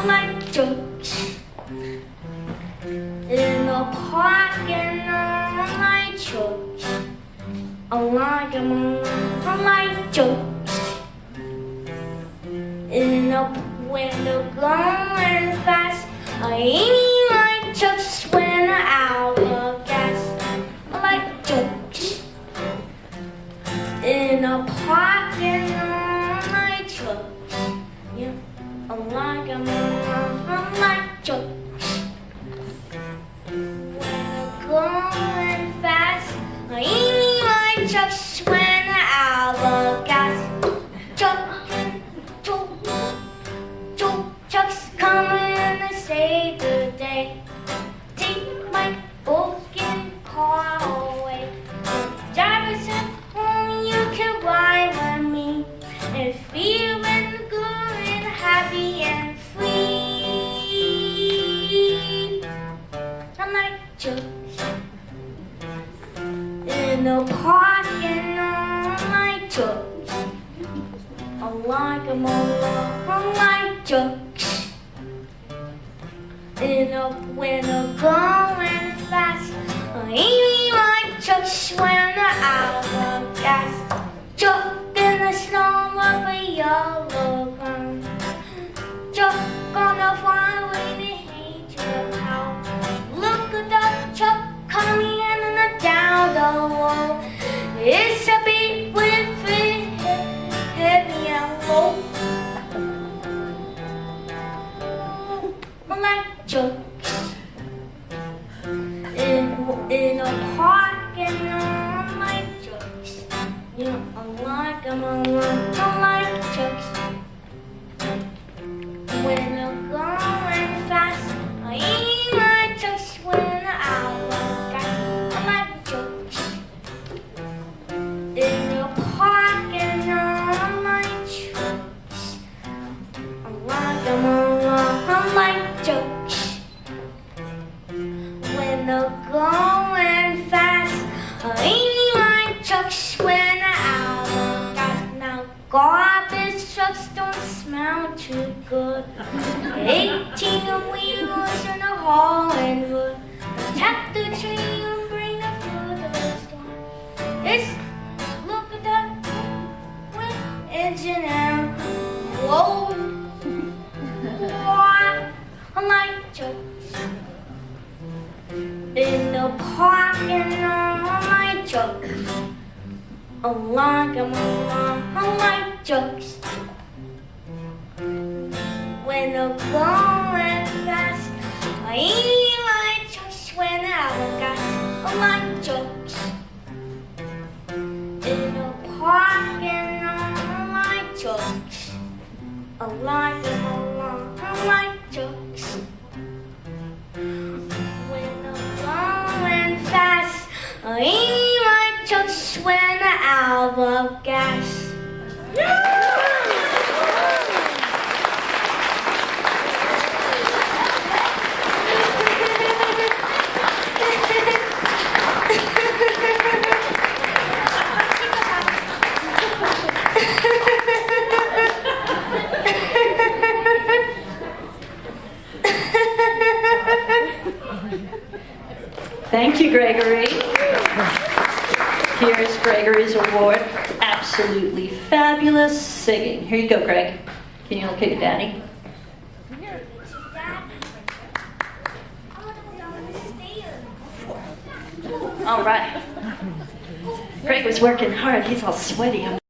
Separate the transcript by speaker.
Speaker 1: like jokes in the park, and I like jokes. I like jokes in the window going fast. I ain't like jokes when I'm out of gas. I like jokes in a park, and I like jokes. Yeah, I like jokes when I'm going fast. I ain't like jokes when I'm out of gas. Jokes coming to save the day. Take my broken car away. Drive us home, you can ride with me and feeling good and happy and free. I like jokes in the park, and I like jokes. I like them all. I like jokes in the winter going fast. I ain't like jokes when I'm out of gas. Joke in the snow of a yellow ground. Joke on the highway to hate to the house. Look at the truck coming in and down the road. It's a big with it, heavy and low. I like jokes in a park, and I like jokes. Yeah, I like them. I like jokes when I'm going fast. I ain't like jokes when I'm out of gas. I like jokes in a park, and I like jokes. I like them. I like jokes when they're going fast. I ain't like jokes when I'm out of gas. Now garbage trucks don't smell too good. 18 wheels in a hauling wood. Tap the tree and bring the food to the store. It's look at that engine and whoa. I like jokes in the park, and I like jokes. I like them. I like jokes when they're going fast. I ain't like jokes when I'm out of gas. I like jokes in the park, and I like jokes. I like them. I like jokes when I'm going fast. I ain't like jokes when I'm out of gas.
Speaker 2: Thank you, Gregory. Here's Gregory's award. Absolutely fabulous singing. Here you go, Greg. Can you look at your daddy? All right. Greg was working hard. He's all sweaty.